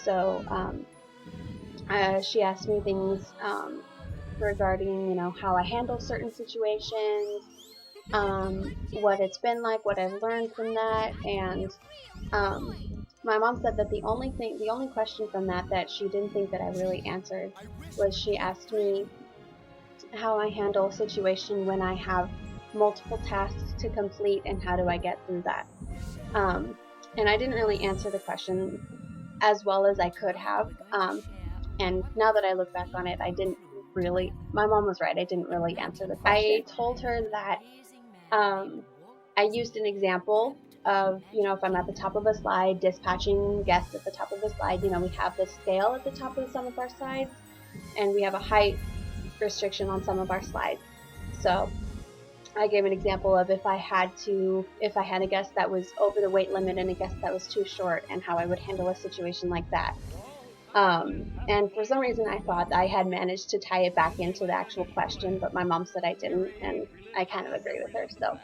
So she asked me things regarding, how I handle certain situations, what it's been like, what I've learned from that, and my mom said that the only question from that she didn't think that I really answered was she asked me how I handle a situation when I have multiple tasks to complete and how do I get through that. And I didn't really answer the question as well as I could have. And now that I look back on it, I didn't really, my mom was right, I didn't really answer the question. I told her that I used an example of, if I'm at the top of a slide, dispatching guests at the top of the slide, we have this scale at the top of some of our slides, and we have a height restriction on some of our slides. So I gave an example of if I had a guest that was over the weight limit and a guest that was too short, and how I would handle a situation like that. And for some reason I thought I had managed to tie it back into the actual question, but my mom said I didn't, and I kind of agree with her, so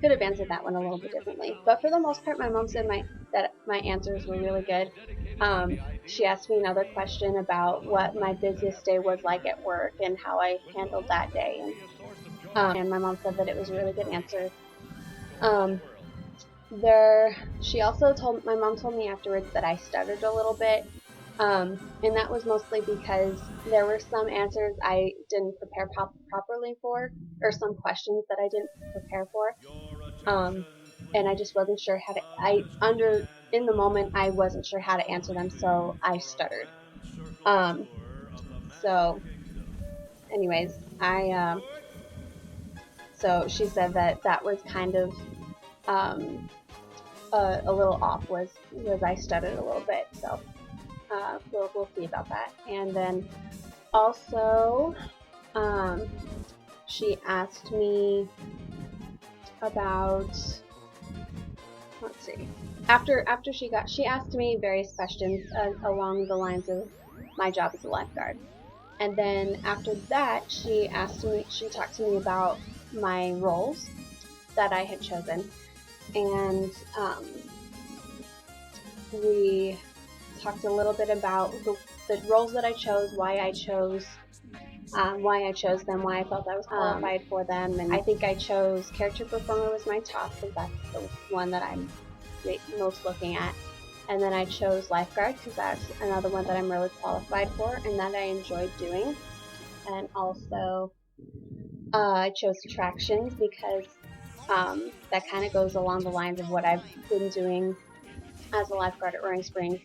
could have answered that one a little bit differently. But for the most part, my mom said that my answers were really good. She asked me another question about what my busiest day was like at work and how I handled that day, and my mom said that it was a really good answer. My mom told me afterwards that I stuttered a little bit, and that was mostly because there were some answers I didn't prepare properly for, or some questions that I didn't prepare for, and I just wasn't sure how to, in the moment, I wasn't sure how to answer them, so I stuttered. So anyways, so she said that was kind of, a little off, was I stuttered a little bit, so we'll see about that. And then also, she asked me about, let's see, after she asked me various questions along the lines of my job as a lifeguard, and then after that she talked to me about my roles that I had chosen, and we talked a little bit about the roles that I chose, why I chose them, why I felt I was qualified for them, and I think I chose character performer was my top because that's the one that I'm most looking at, and then I chose lifeguard because that's another one that I'm really qualified for and that I enjoyed doing, and also I chose attractions because that kind of goes along the lines of what I've been doing as a lifeguard at Roaring Springs,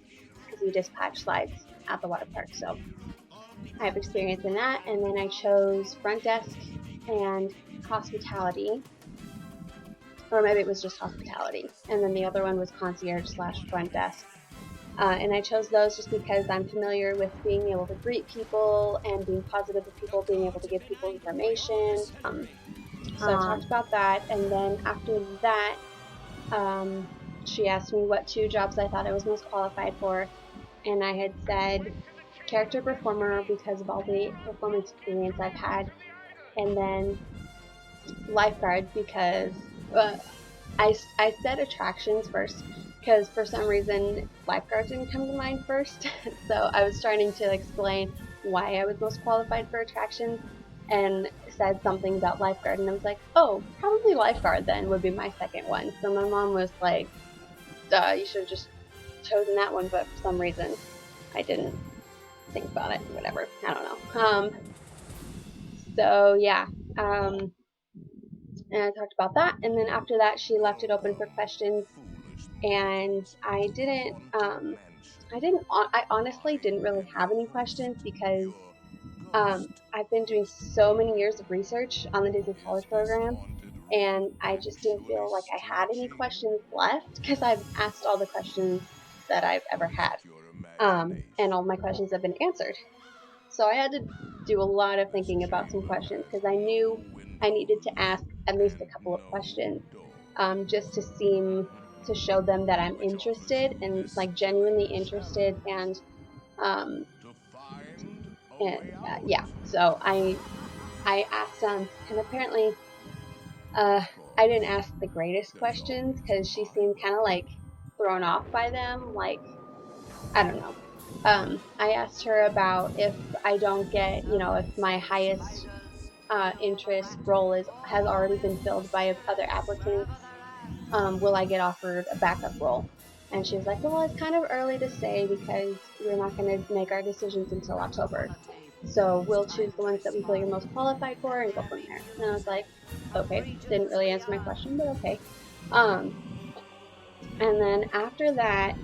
because we dispatch slides at the water park, so I have experience in that. And then I chose front desk and hospitality, or maybe it was just hospitality, and then the other one was concierge / front desk. And I chose those just because I'm familiar with being able to greet people and being positive with people, being able to give people information. So I talked about that, and then after that, she asked me what 2 jobs I thought I was most qualified for, and I had said character performer because of all the performance experience I've had, and then lifeguard because I said attractions first because for some reason lifeguards didn't come to mind first. So I was starting to explain why I was most qualified for attractions and said something about lifeguard, and I was like, oh, probably lifeguard then would be my second one. So my mom was like, you should have just chosen that one, but for some reason I didn't think about it. Whatever, I don't know. So yeah, and I talked about that, and then after that she left it open for questions, and I honestly didn't really have any questions because I've been doing so many years of research on the Disney College program, and I just didn't feel like I had any questions left because I've asked all the questions that I've ever had, and all my questions have been answered. So I had to do a lot of thinking about some questions because I knew I needed to ask at least a couple of questions, just to show them that I'm interested and like genuinely interested, and yeah. So I asked them, and apparently I didn't ask the greatest questions because she seemed kind of like thrown off by them. Like, I don't know. I asked her about if I don't get, if my highest interest role has already been filled by other applicants, will I get offered a backup role? And she was like, well, it's kind of early to say because we're not going to make our decisions until October. So we'll choose the ones that we feel you're most qualified for and go from there. And I was like, okay, didn't really answer my question, but okay. And then after that,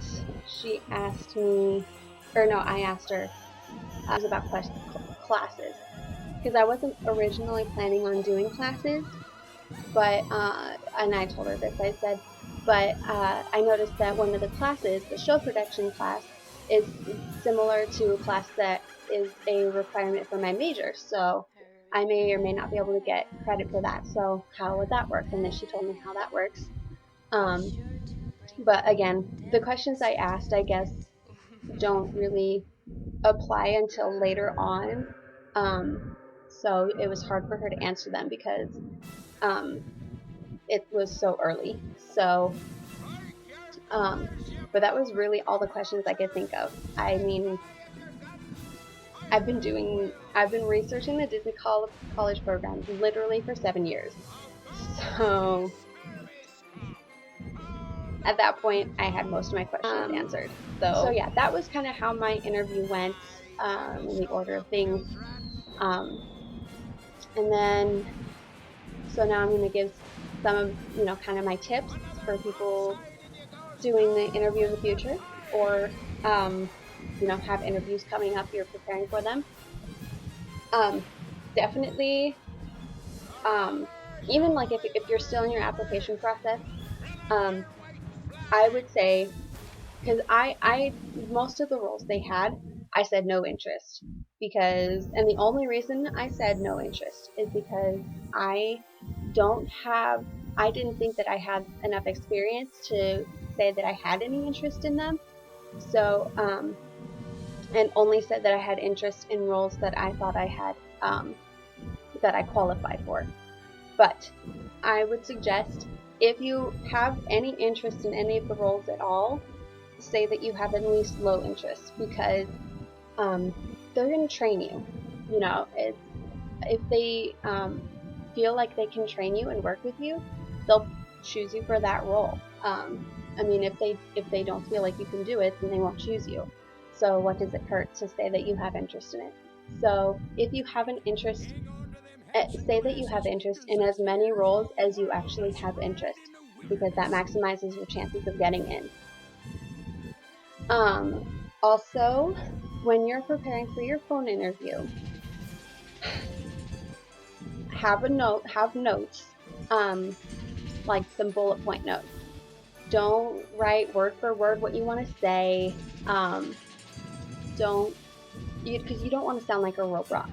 she asked me, or no, I asked her, it was about classes. Because I wasn't originally planning on doing classes, but, and I told her this, I said, but I noticed that one of the classes, the show production class, is similar to a class that is a requirement for my major, so I may or may not be able to get credit for that, so how would that work? And then she told me how that works. But again, the questions I asked, I guess, don't really apply until later on. So it was hard for her to answer them because it was so early. So, but that was really all the questions I could think of. I mean, I've been researching the Disney college programs literally for 7 years. So at that point, I had most of my questions answered. So yeah, that was kind of how my interview went, in the order of things. And then, so now I'm going to give some of, kind of my tips for people doing the interview in the future, or, have interviews coming up, you're preparing for them. Definitely, even like if you're still in your application process, I would say, because I most of the roles they had, I said no interest, and the only reason I said no interest is because I didn't think that I had enough experience to say that I had any interest in them. So, and only said that I had interest in roles that I thought I had, that I qualified for. But I would suggest, if you have any interest in any of the roles at all, say that you have at least low interest, because they're going to train you. If they feel like they can train you and work with you, they'll choose you for that role. I mean, if they don't feel like you can do it, then they won't choose you. So what does it hurt to say that you have interest in it? So if you have an interest, say that you have interest in as many roles as you actually have interest, because that maximizes your chances of getting in. Also, when you're preparing for your phone interview, have notes, like some bullet point notes. Don't write word for word what you want to say. Because you don't want to sound like a robot.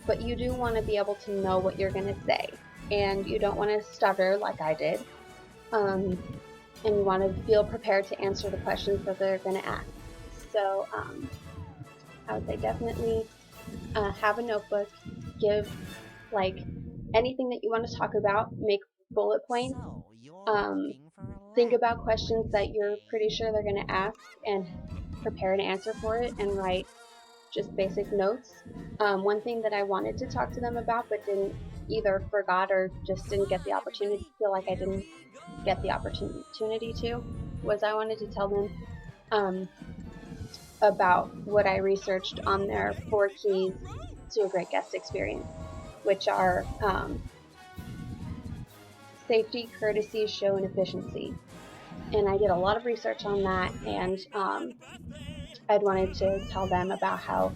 But you do want to be able to know what you're going to say, and you don't want to stutter like I did. And you want to feel prepared to answer the questions that they're going to ask. So I would say definitely have a notebook. Give anything that you want to talk about, make bullet points. Think about questions that you're pretty sure they're going to ask and prepare an answer for it, and write just basic notes. One thing that I wanted to talk to them about but either forgot or just didn't get the opportunity, feel like I didn't get the opportunity to, was I wanted to tell them about what I researched on their 4 keys to a great guest experience, which are safety, courtesy, show, and efficiency. And I did a lot of research on that, and I'd wanted to tell them about how